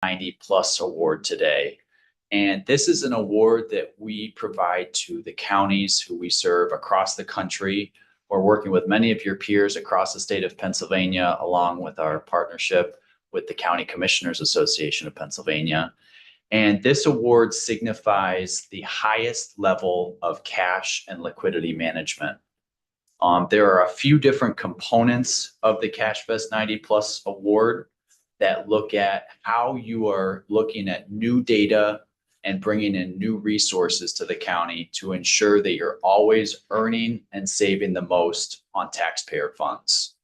90 Plus Award today. And this is an award that we provide to the counties who we serve across the country. We're working with many of your peers across the state of Pennsylvania, along with our partnership with the County Commissioners Association of Pennsylvania. And this award signifies the highest level of cash and liquidity management. There are a few different components of the CashVest 90 Plus Award that look at how you are looking at new data and bringing in new resources to the county to ensure that you're always earning and saving the most on taxpayer funds.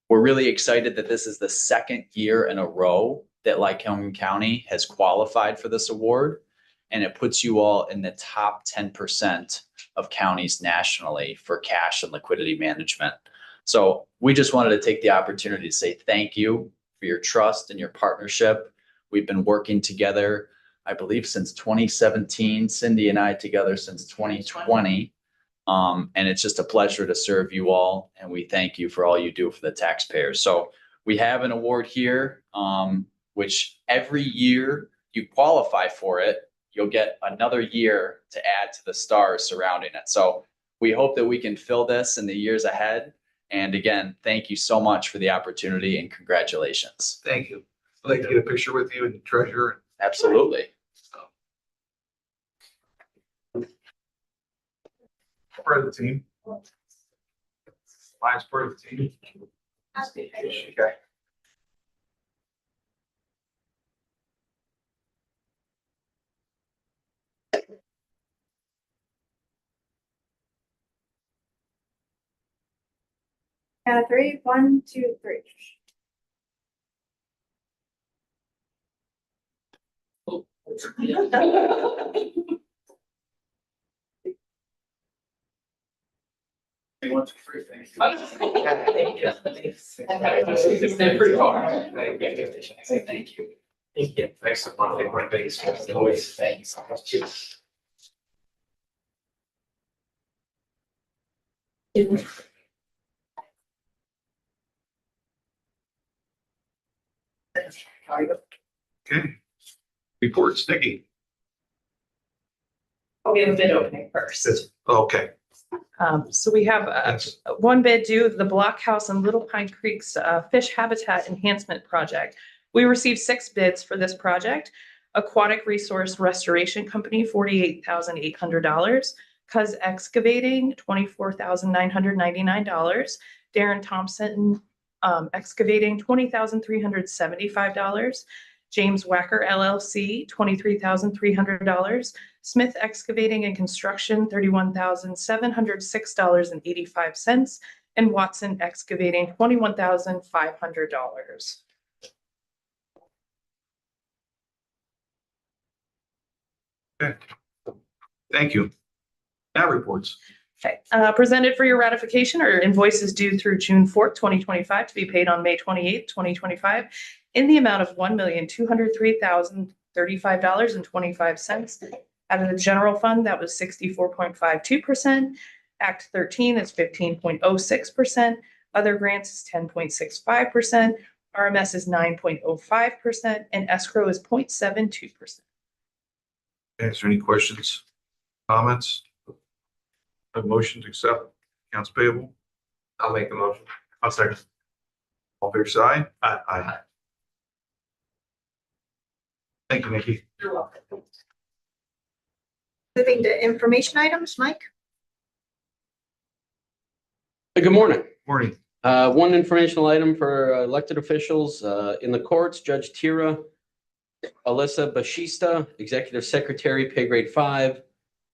We're really excited that this is the second year in a row that Lycoming County has qualified for this award, and it puts you all in the top 10% of counties nationally for cash and liquidity management. So we just wanted to take the opportunity to say thank you for your trust and your partnership. We've been working together, I believe, since 2017, Cindy and I together since 2020. And it's just a pleasure to serve you all. And we thank you for all you do for the taxpayers. So we have an award here, which every year you qualify for it, you'll get another year to add to the stars surrounding it. So we hope that we can fill this in the years ahead. And again, thank you so much for the opportunity and congratulations. Thank you. I'd like to get a picture with you and the treasurer. Absolutely. Part of the team. Mine's part of the team. Okay. Three, 1, 2, 3. One, two, three, thank you. It's been pretty hard. Thank you. Thank you. Thanks so much. Always. Thanks so much. Okay. Reports, Nikki. We have a bid opening first. Okay. So we have one bid due of the Blockhouse and Little Pine Creek's Fish Habitat Enhancement Project. We received 6 bids for this project. Aquatic Resource Restoration Company, $48,800. Cuz Excavating, $24,999. Darren Thompson Excavating, $20,375. James Wacker LLC, $23,300. Smith Excavating and Construction, $31,706.85. And Watson Excavating, $21,500. Okay. Thank you. Now reports. Okay, presented for your ratification are invoices due through June 4th, 2025 to be paid on May 28th, 2025 in the amount of $1,203,035.25. Out of the general fund, that was 64.52%. Act 13 is 15.06%. Other grants is 10.65%. RMS is 9.05%, and escrow is 0.72%. Is there any questions, comments? A motion to accept accounts payable? I'll make the motion. I'll second. All fair side? Aye. Thank you, Nikki. You're welcome. Moving to information items, Mike. Good morning. Morning. One informational item for elected officials in the courts. Judge Tira Alyssa Bashista, Executive Secretary, pay grade 5,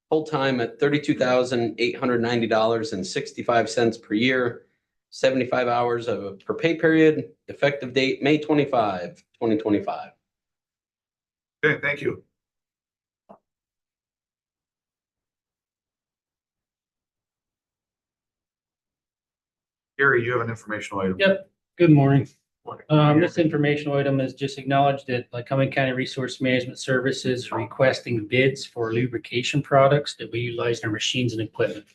full time at $32,890.65 per year, 75 hours per pay period, effective date May 25, 2025. Okay, thank you. Gary, you have an informational item. Yep. Good morning. This informational item is just acknowledged that Lycoming County Resource Management Services requesting bids for lubrication products that we utilize in our machines and equipment.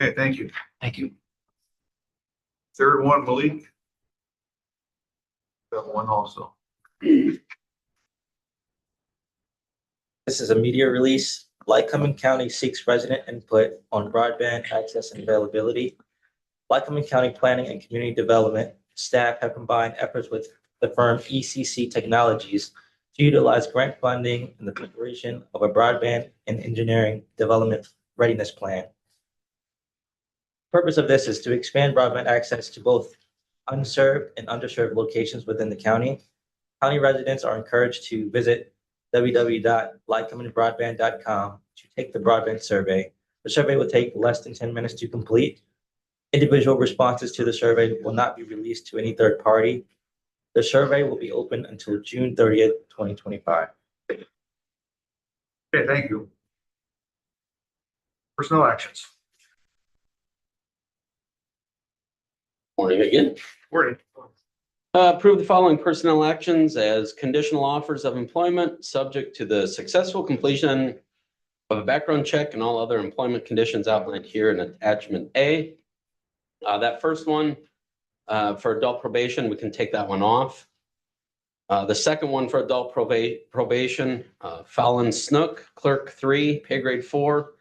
Okay, thank you. Thank you. Third one, Malik. That one also. This is a media release. Lycoming County seeks resident input on broadband access and availability. Lycoming County Planning and Community Development staff have combined efforts with the firm ECC Technologies to utilize grant funding in the preparation of a broadband and engineering development readiness plan. Purpose of this is to expand broadband access to both unserved and underserved locations within the county. County residents are encouraged to visit www.lycomingbroadband.com to take the broadband survey. The survey will take less than 10 minutes to complete. Individual responses to the survey will not be released to any third party. The survey will be open until June 30th, 2025. Okay, thank you. Personnel actions. Morning again. Wording. Approve the following personnel actions as conditional offers of employment, subject to the successful completion of a background check and all other employment conditions outlined here in attachment A. That first one, for adult probation, we can take that one off. The second one for adult probation, Fallon Snook, clerk 3, pay grade 4,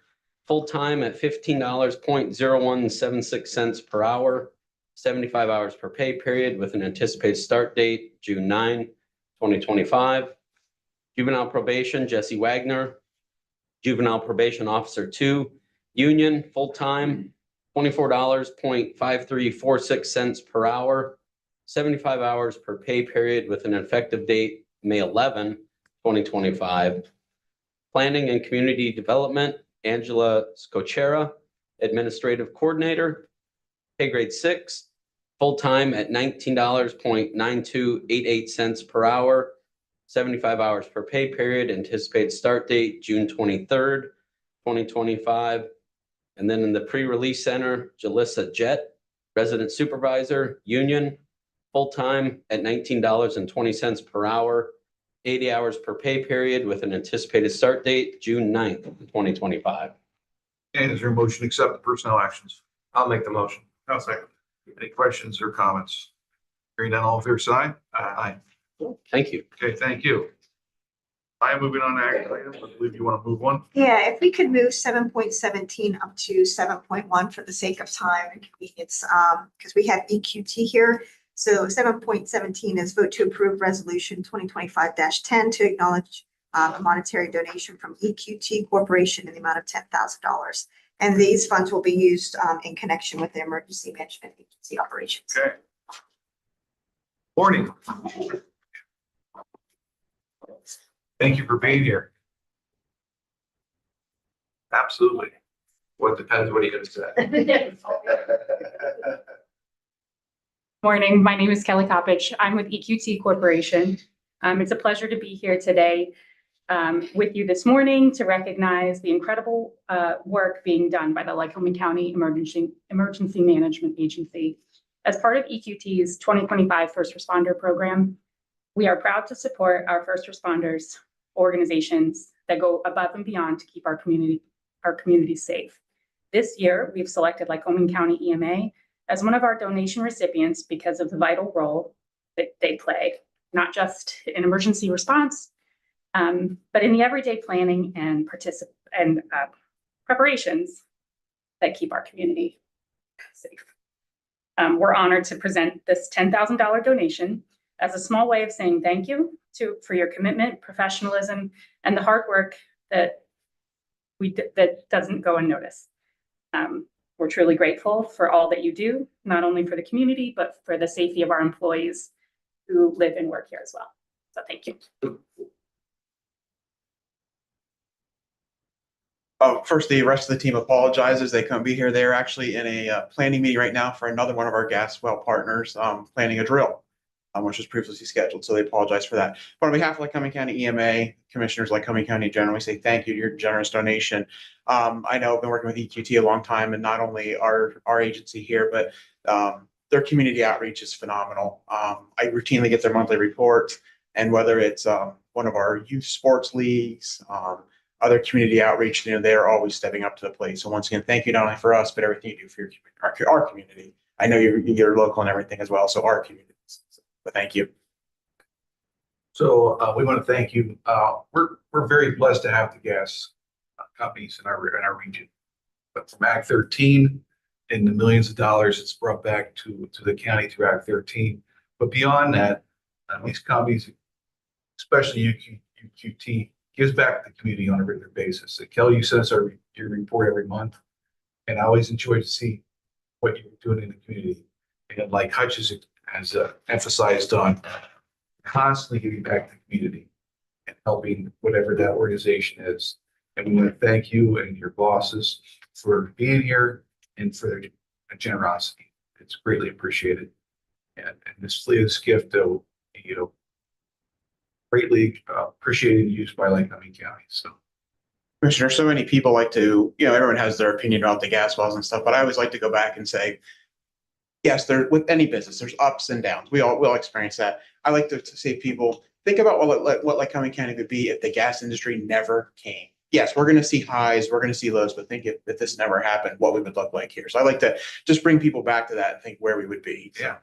full-time at $15.0176 per hour. 75 hours per pay period with an anticipated start date, June 9, 2025. Juvenile probation, Jesse Wagner. Juvenile probation officer 2, union, full-time, $24.5346 per hour, 75 hours per pay period with an effective date, May 11, 2025. Planning and community development, Angela Scochera, administrative coordinator, pay grade 6, full-time at $19.9288 per hour, 75 hours per pay period, anticipated start date, June 23rd, 2025. And then in the pre-release center, Jalissa Jett, resident supervisor, union, full-time at $19.20 per hour, 80 hours per pay period with an anticipated start date, June 9th, 2025. And is there a motion to accept the personnel actions? I'll make the motion. I'll second. Any questions or comments? Hearing none, all in favor, say aye. Aye. Thank you. Okay, thank you. I am moving on to action items. I believe you want to move one. Yeah, if we could move 7.17 up to 7.1 for the sake of time and convenience, because we have EQT here. So 7.17 is vote to approve resolution 2025-10 to acknowledge a monetary donation from EQT Corporation in the amount of $10,000. And these funds will be used in connection with the emergency management agency operations. Okay. Morning. Thank you for being here. Absolutely. Well, it depends what he gonna say. Morning, my name is Kelly Coppage. I'm with EQT Corporation. It's a pleasure to be here today with you this morning to recognize the incredible work being done by the Lycoming County Emergency Management Agency. As part of EQT's 2025 First Responder Program, we are proud to support our first responders organizations that go above and beyond to keep our communities safe. This year, we've selected Lycoming County EMA as one of our donation recipients because of the vital role that they play, not just in emergency response, but in the everyday planning and preparations that keep our community safe. We're honored to present this $10,000 donation as a small way of saying thank you for your commitment, professionalism, and the hard work that doesn't go unnoticed. We're truly grateful for all that you do, not only for the community, but for the safety of our employees who live and work here as well. So thank you. First, the rest of the team apologizes. They couldn't be here. They're actually in a planning meeting right now for another one of our gas well partners, planning a drill, which was previously scheduled. So they apologize for that. But on behalf of Lycoming County EMA, commissioners Lycoming County generally say thank you to your generous donation. I know I've been working with EQT a long time, and not only our agency here, but their community outreach is phenomenal. I routinely get their monthly reports, and whether it's one of our youth sports leagues, other community outreach, they're always stepping up to the plate. So once again, thank you not only for us, but everything you do for our community. I know you're local and everything as well, so our community. But thank you. So we want to thank you. We're very blessed to have the gas companies in our region. But from Act 13 and the millions of dollars it's brought back to the county through Act 13. But beyond that, these companies, especially UQT, gives back to the community on a regular basis. Kelly, you send us your report every month, and I always enjoy to see what you're doing in the community. And like Hutch has emphasized on, constantly giving back to the community and helping whatever that organization is. And we want to thank you and your bosses for being here and for their generosity. It's greatly appreciated. And this gift, greatly appreciated and used by Lycoming County. So. Commissioner, so many people like to, everyone has their opinion about the gas wells and stuff, but I always like to go back and say, yes, there with any business, there's ups and downs. We all experience that. I like to say people think about what Lycoming County would be if the gas industry never came. Yes, we're going to see highs, we're going to see lows, but think if this never happened, what we would look like here. So I like to just bring people back to that and think where we would be. Yeah,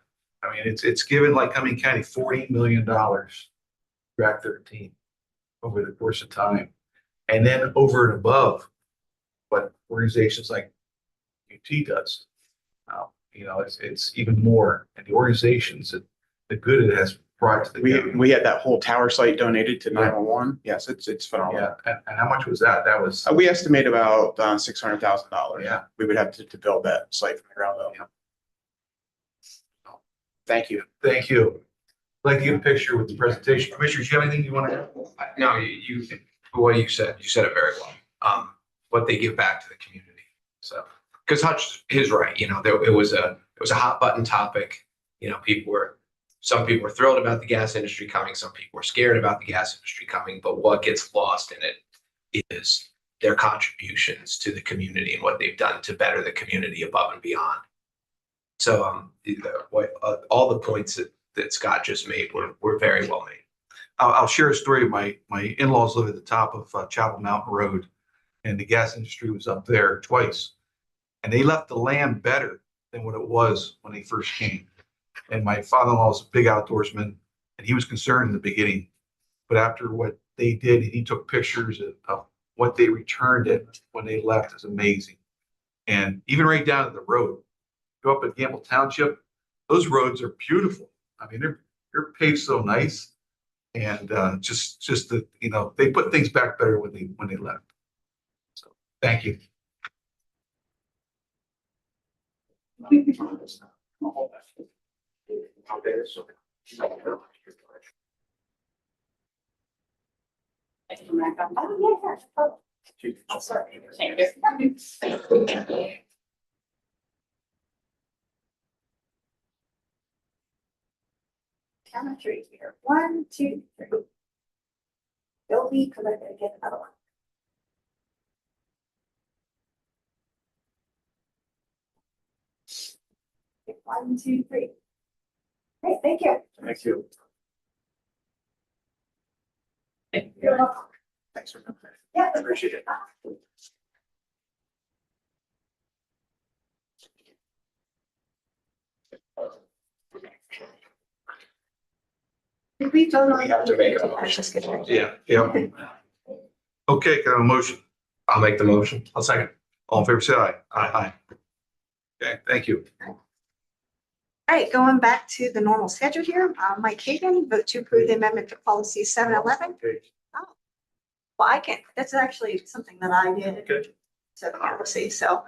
I mean it's given Lycoming County $40 million through Act 13 over the course of time, and then over and above what organizations like UT does. It's even more, and the organizations that the good it has brought to the county. We had that whole tower site donated to 911. Yes, it's phenomenal. Yeah, and how much was that? That was We estimate about $600,000. Yeah. We would have to build that site from the ground up. Yeah. Thank you. Thank you. I'd like to get a picture with the presentation. Commissioners, you have anything you want to add? No, what you said it very well. What they give back to the community. So, because Hutch is right, it was a hot button topic. Some people were thrilled about the gas industry coming. Some people were scared about the gas industry coming. But what gets lost in it is their contributions to the community and what they've done to better the community above and beyond. So, all the points that Scott just made were very well made. I'll share a story. My in-laws live at the top of Chapel Mountain Road, and the gas industry was up there twice. And they left the land better than what it was when they first came. And my father-in-law is a big outdoorsman, and he was concerned in the beginning. But after what they did, he took pictures of what they returned it when they left is amazing. And even right down to the road, go up at Gamble Township, those roads are beautiful. I mean, they're paved so nice. And just that, they put things back better when they left. So thank you. Count of three here. 1, 2, 3. Don't be collected. Get another one. Okay, 1, 2, 3. Great, thank you. Thank you. You're welcome. Thanks for coming. Yeah. Appreciate it. Did we vote on? We have to make a motion. I was just kidding. Yeah. Okay, can I have a motion? I'll make the motion. I'll second. All in favor, say aye. Aye. Okay, thank you. All right, going back to the normal schedule here, Mike Hagan, vote to approve the amendment to policy 711. Well, I can, that's actually something that I did. Okay. So policy, so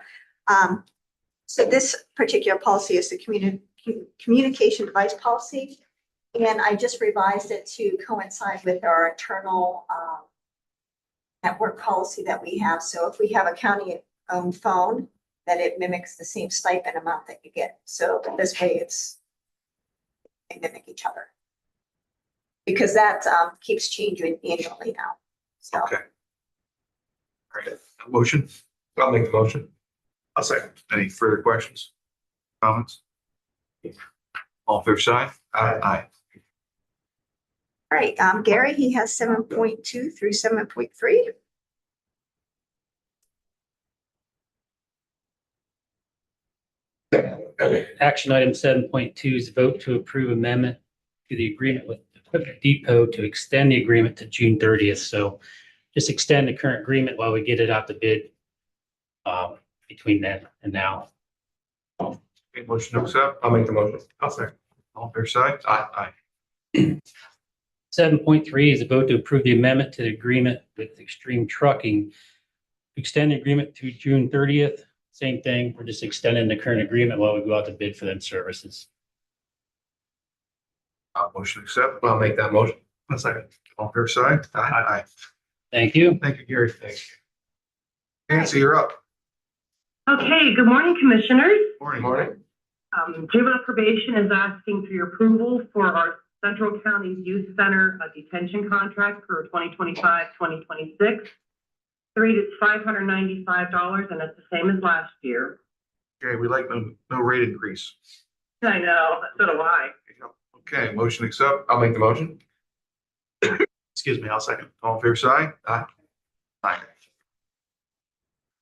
this particular policy is the communication device policy. And I just revised it to coincide with our internal network policy that we have. So if we have a county-owned phone, that it mimics the same stipend amount that you get. So this way they mimic each other. Because that keeps changing annually now. So. Okay. All right, motion? I'll make the motion. I'll second. Any further questions? Comments? All in favor, say aye. Aye. All right, Gary, he has 7.2 through 7.3. Action item 7.2 is vote to approve amendment to the agreement with Equipment Depot to extend the agreement to June 30th. So just extend the current agreement while we get it out to bid between then and now. Okay, motion to accept. I'll make the motion. I'll second. All fair side? Aye. 7.3 is a vote to approve the amendment to the agreement with Extreme Trucking. Extend the agreement to June 30th. Same thing. We're just extending the current agreement while we go out to bid for them services. Motion to accept. I'll make that motion. I'll second. All fair side? Aye. Thank you. Thank you, Gary. Thanks. Nancy, you're up. Okay, good morning, Commissioners. Morning. Morning. Juvenile Probation is asking for your approval for our Central County Youth Center detention contract for 2025-2026. The rate is $595, and it's the same as last year. Okay, we like no rate increase. I know, so do I. Okay, motion to accept. I'll make the motion. Excuse me, I'll second. All fair side? Aye.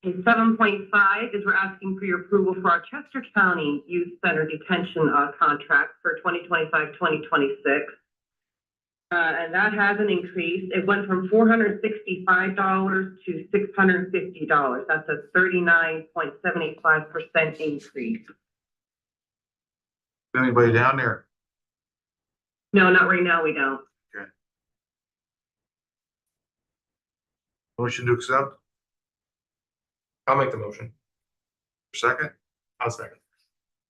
And 7.5 is we're asking for your approval for our Chester County Youth Center detention contract for 2025-2026. And that has an increase. It went from $465 to $650. That's a 39.75% increase. Anybody down there? No, not right now, we don't. Motion to accept. I'll make the motion. Second? I'll second.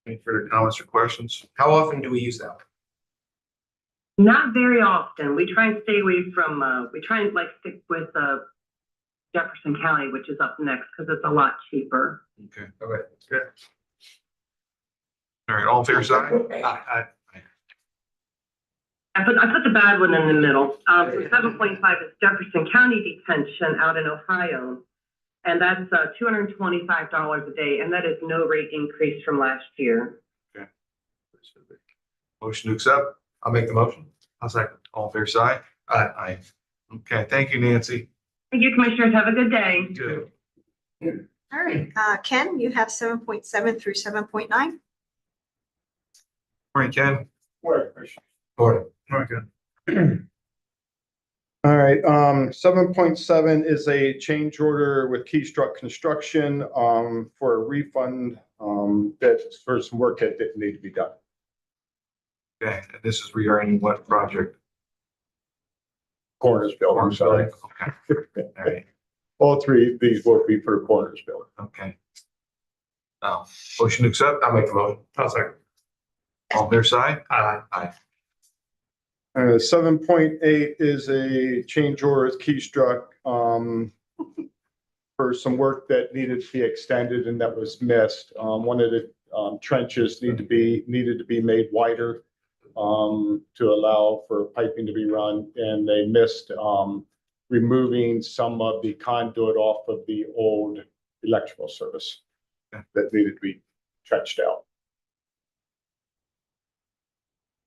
Any further comments or questions? How often do we use that? Not very often. We try and stay away from, we try and stick with Jefferson County, which is up next, because it's a lot cheaper. Okay. Okay. Good. All right, all fair side? Aye. I put the bad one in the middle. So 7.5 is Jefferson County detention out in Ohio. And that's $225 a day, and that is no rate increase from last year. Okay. Motion to accept. I'll make the motion. I'll second. All fair side? Aye. Okay, thank you, Nancy. Thank you, Commissioners. Have a good day. Good. All right, Ken, you have 7.7 through 7.9. Morning, Ken. Morning. Morning, Ken. All right, 7.7 is a change order with Keystruck Construction, for a refund, that's for some work that didn't need to be done. Okay, and this is regarding what project? Coroner's building, sorry. Okay. All right, All three of these will be for the coroner's building. okay. Motion to accept. I'll make the motion. I'll second. All fair side? Aye. 7.8 is a change order with Keystruck, for some work that needed to be extended and that was missed. One of the trenches needed to be made wider, to allow for piping to be run, and they missed removing some of the conduit off of the old electrical service that needed to be trenched out.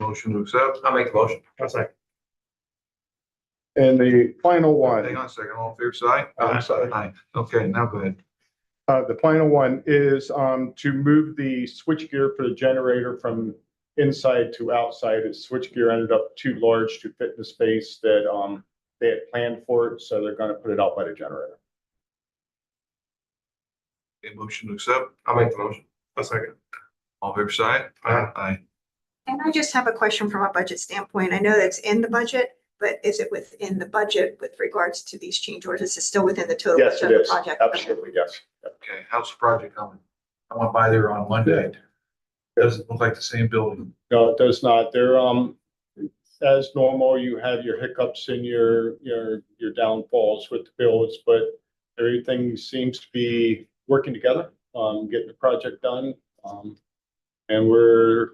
Motion to accept. I'll make the motion. I'll second. And the final one. Hang on a second. All fair side? I'm sorry. Aye. Okay, now go ahead. The final one is to move the switchgear for the generator from inside to outside. The switchgear ended up too large to fit in the space that they had planned for it, so they're going to put it out by the generator. Okay, motion to accept. I'll make the motion. I'll second. All fair side? Aye. And I just have a question from a budget standpoint. I know that's in the budget, but is it within the budget with regards to these change orders? Is it still within the total Yes, budget it of the is. project? Absolutely, yes. Okay, how's the project coming? I went by there on Monday. Doesn't look like the same building. No, it does not. They're as normal. You have your hiccups and your downfalls with the builds, but everything seems to be working together, getting the project done. And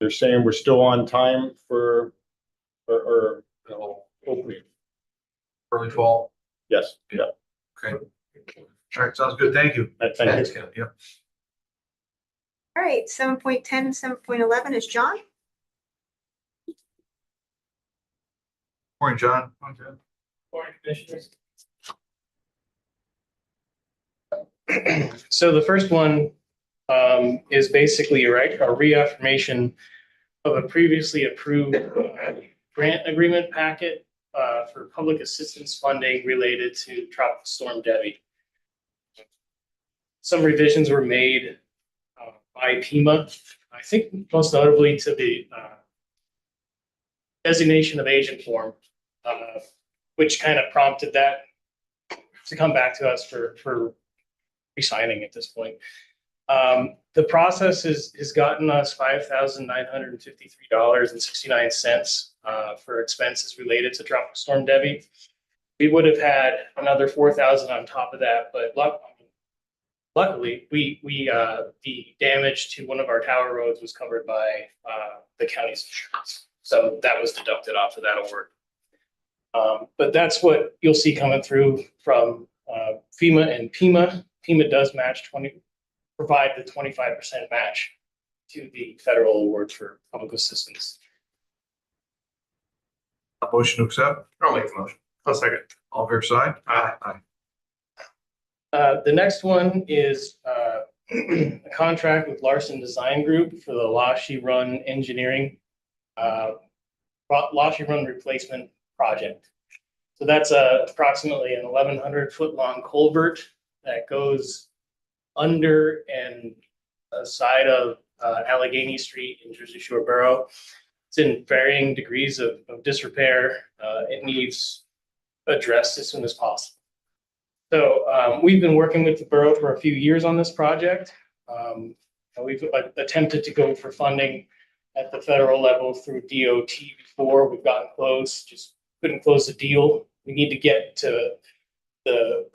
they're saying we're still on time for opening. Early fall. Yes, yeah. Okay. All right, sounds good. Thank you. Thank Thanks, you. Ken. Yep. All right, 7.10, 7.11 is John. Morning, John. Morning, Commissioners. So the first one is basically a reaffirmation of a previously approved grant agreement packet for public assistance funding related to Tropical Storm Debbie. Some revisions were made by PEMA, I think most notably to the designation of agent form, which kind of prompted that to come back to us for re-signing at this point. The process has gotten us $5,953.69 for expenses related to Tropical Storm Debbie. We would have had another 4,000 on top of that, but luckily, the damage to one of our tower roads was covered by the county's insurance. So that was deducted off of that award. But that's what you'll see coming through from FEMA and PEMA. PEMA does provide the 25% match to the federal award for public assistance. A motion to accept? I'll make the motion. I'll second. All fair side? Aye. The next one is a contract with Larson Design Group for the Lashy Run Engineering, Lashy Run Replacement Project. So that's approximately an 1,100 foot long culvert that goes under and side of Allegheny Street in Jersey Shore Borough. It's in varying degrees of disrepair. It needs addressed as soon as possible. So we've been working with the borough for a few years on this project. We've attempted to go for funding at the federal level through DOT before. We've gotten close, just couldn't close the deal. We need to get to the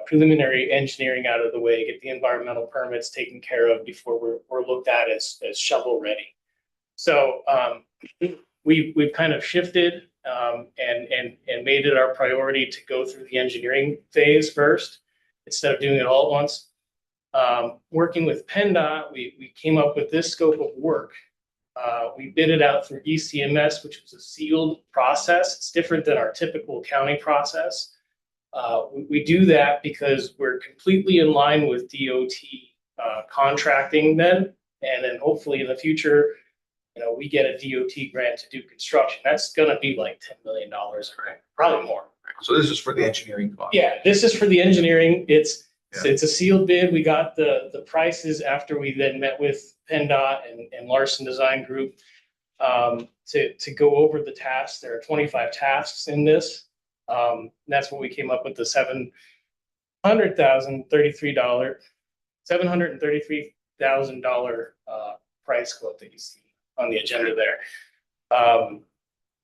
preliminary engineering out of the way, get the environmental permits taken care of before we're looked at as shovel ready. So we've kind of shifted and made it our priority to go through the engineering phase first instead of doing it all at once. Working with PennDOT, we came up with this scope of work. We bid it out through ECMS, which was a sealed process. It's different than our typical county process. We do that because we're completely in line with DOT contracting then, and then hopefully in the future, we get a DOT grant to do construction. That's going to be like $10 million, right? Probably more. So this is for the engineering cost? Yeah, this is for the engineering. It's a sealed bid. We got the prices after we then met with PennDOT and Larson Design Group to go over the tasks. There are 25 tasks in this. That's what we came up with the $733,000 price quote that you see on the agenda there.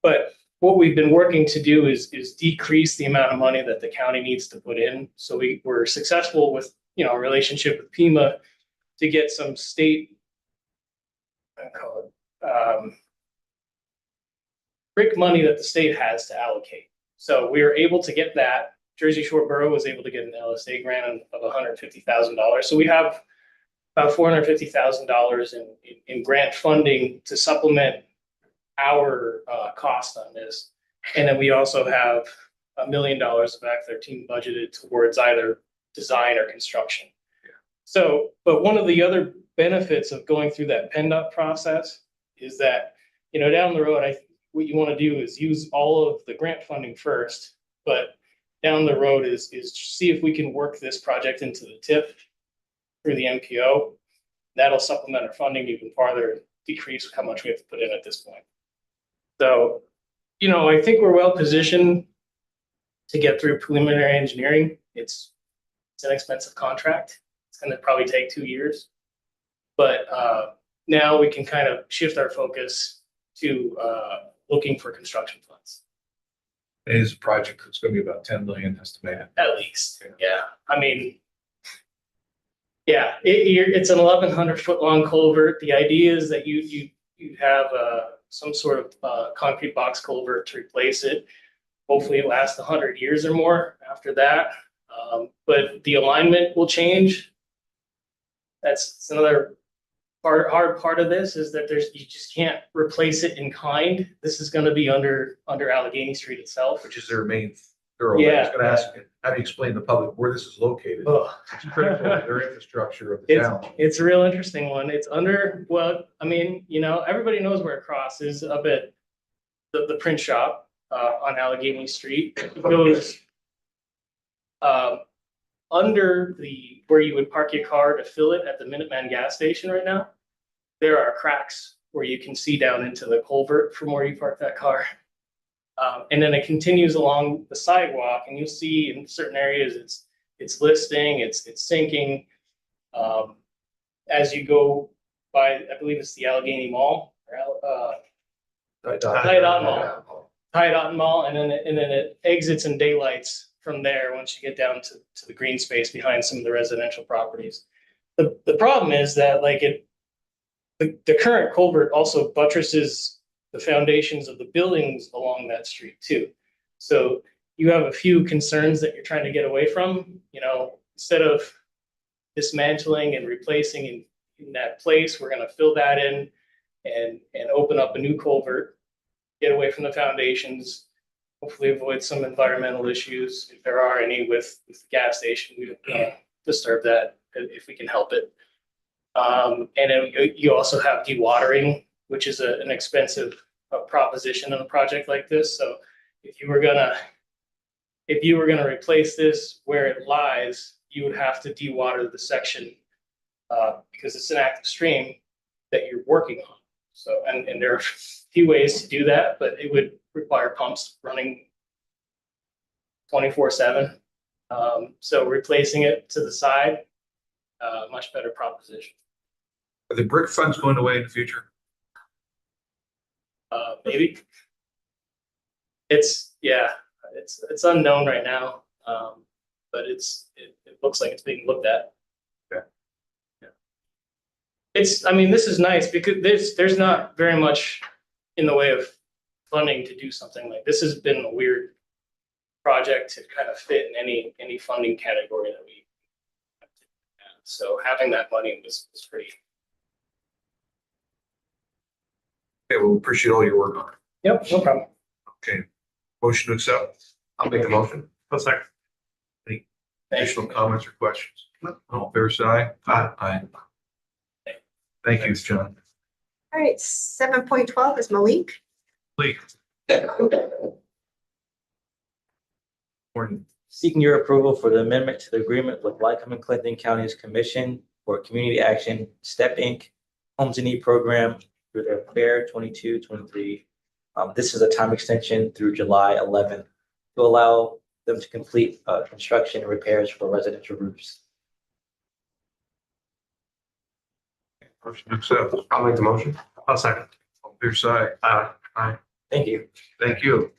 But what we've been working to do is decrease the amount of money that the county needs to put in. So we were successful with, a relationship with PEMA to get some state, BRIC money that the state has to allocate. So we were able to get that. Jersey Shore Borough was able to get an LSA grant of $150,000. So we have about $450,000 in grant funding to supplement our cost on this. And then we also have $1 million of Act 13 budgeted towards either design or construction. So, but one of the other benefits of going through that PennDOT process is that, down the road, what you want to do is use all of the grant funding first, but down the road is see if we can work this project into the TIF through the MPO. That'll supplement our funding even farther, decrease how much we have to put in at this point. So, I think we're well positioned to get through preliminary engineering. It's an expensive contract. It's going to probably take 2 years, but now we can kind of shift our focus to looking for construction funds. It is a project that's going to be about 10 million estimated. At least, yeah. I mean, yeah, it's an 1,100 foot long culvert. The idea is that you have some sort of concrete box culvert to replace it. Hopefully it lasts 100 years or more after that. But the alignment will change. That's another hard part of this is that you just can't replace it in kind. This is going to be under Allegheny Street itself. Which is their main thoroughfare. I was going to ask you, how do you explain to the public where this is located? Oh. It's critical to their infrastructure of the town. It's a real interesting one. It's under, everybody knows where it crosses up at the print shop, on Allegheny Street. It goes, under where you would park your car to fill it at the Minuteman gas station right now. There are cracks where you can see down into the culvert from where you park that car. And then it continues along the sidewalk, and you'll see in certain areas it's listing, it's sinking. As you go by, I believe it's the Allegheny Mall, Tideout Mall, and then it exits and daylights from there once you get down to the green space behind some of the residential properties. The problem is that the current culvert also buttresses the foundations of the buildings along that street too. So you have a few concerns that you're trying to get away from, instead of dismantling and replacing in that place, we're going to fill that in and open up a new culvert, get away from the foundations, hopefully avoid some environmental issues if there are any with the gas station. We don't disturb that if we can help it. And then you also have dewatering, which is an expensive proposition in a project like this. So if you were gonna replace this where it lies, you would have to dewater the section because it's an active stream that you're working on. So and there are a few ways to do that, but it would require pumps running 24/7. So replacing it to the side, much better proposition. Are the brick funds going away in the future? Maybe. It's unknown right now, but it looks like it's being looked at. Okay. Yeah. This is nice because there's not very much in the way of funding to do something like this. Has been a weird project to kind of fit in any funding category that we have. So having that money was pretty. Okay, well, appreciate all your work on it. Yep, no problem. Okay, motion to accept. I'll make the motion. One second. Additional comments or questions? All fair side? Aye. Thank you, John. All right, 7.12 is Malik. Please. Morning. Seeking your approval for the amendment to the agreement with Lycoming and Clinton County's Commission for Community Action, STEP Inc., Homes in Need Program through their Fair 22-23. This is a time extension through July 11th to allow them to complete construction and repairs for residential roofs. Motion to accept. I'll make the motion. I'll second. All fair side? Aye. Thank you. Thank you.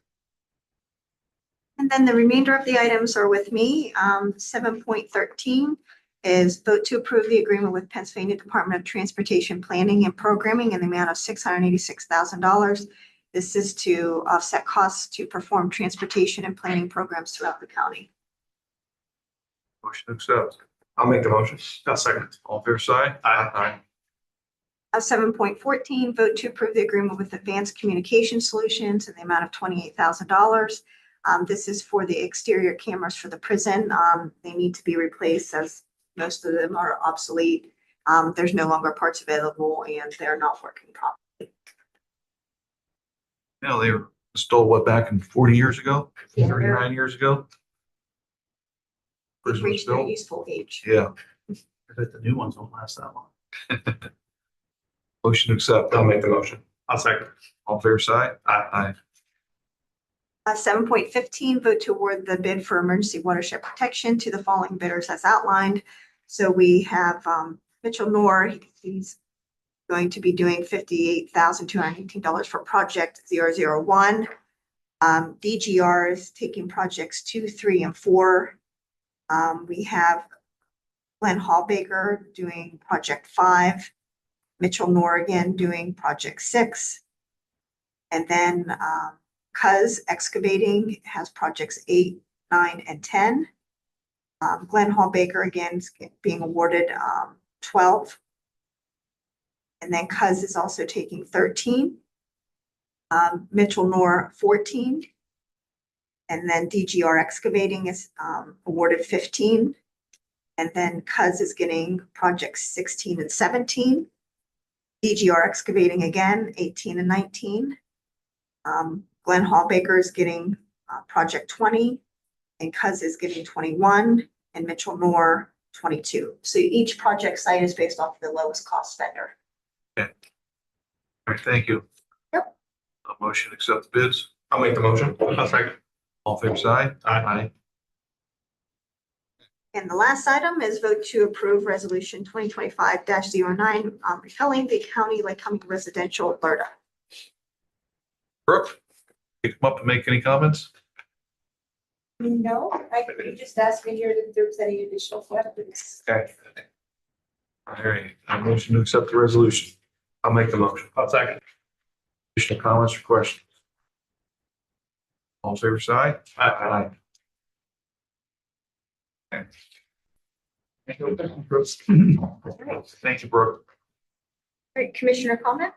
And then the remainder of the items are with me. 7.13 is vote to approve the agreement with Pennsylvania Department of Transportation Planning and Programming in the amount of $686,000. This is to offset costs to perform transportation and planning programs throughout the county. Motion to accept. I'll make the motion. I'll second. All fair side? Aye. 7.14, vote to approve the agreement with Advanced Communication Solutions in the amount of $28,000. This is for the exterior cameras for the prison. They need to be replaced as most of them are obsolete. There's no longer parts available and they're not working properly. Now, they were installed back in 40 years ago, Yeah. 39 years ago? Prison was Reached their built? useful age. Yeah. The new ones don't last that long. Motion to accept. I'll make the motion. I'll second. All fair side? Aye. 7.15, vote to award the bid for emergency watershed protection to the following bidders as outlined. So we have Mitchell Noor. He's going to be doing $58,218 for project 001. DGR is taking projects 2, 3, and 4. We have Glenn Hallbaker doing project 5. Mitchell Noor again doing project 6. And then Cuz Excavating has projects 8, 9, and 10. Glenn Hallbaker again is being awarded 12. And then Cuz is also taking 13. Mitchell Noor 14. And then DGR Excavating is awarded 15. And then Cuz is getting projects 16 and 17. DGR Excavating again, 18 and 19. Glenn Hallbaker is getting project 20, and Cuz is getting 21, and Mitchell Moore 22. So each project site is based off the lowest cost vendor. All right, thank you. Yep. A motion to accept the bids. I'll make the motion. I'll second. All fair side? Aye. And the last item is vote to approve resolution 2025-09, repealing the county Lycoming residential LRTA. Brooke, you come up and make any comments? No, you just asked me here if there was any additional questions. Okay. All right, a motion to accept the resolution. I'll make the motion. I'll second. Additional comments or questions? All favor side? Aye. Okay. Thank you, Brooke. All right, commissioner comment?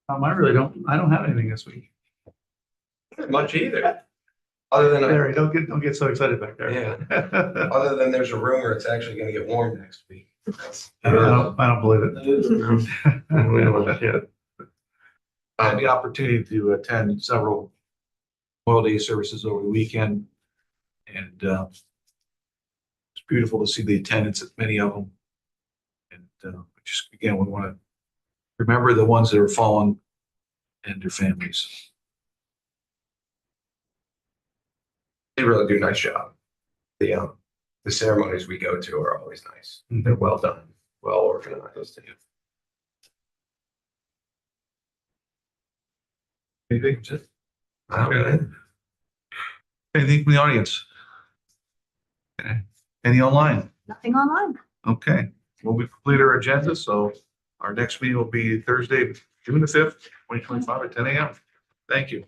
I really I don't have anything this week. Not much either. Other than, Larry, don't get so excited back there. yeah, other than there's a rumor it's actually gonna get warm next week. I don't believe it. I had the opportunity to attend several Memorial Day services over the weekend. And it's beautiful to see the attendance at many of them. And just again, we want to remember the ones that are fallen and their families. They really do a nice job. The ceremonies we go to are always nice. They're well done, well organized. Anything? I don't know. Anything from the audience? Okay. Any online? Nothing online. Okay, well, we complete our agenda, so our next meeting will be Thursday, June the 5th, 2025 at 10 a.m. Thank you.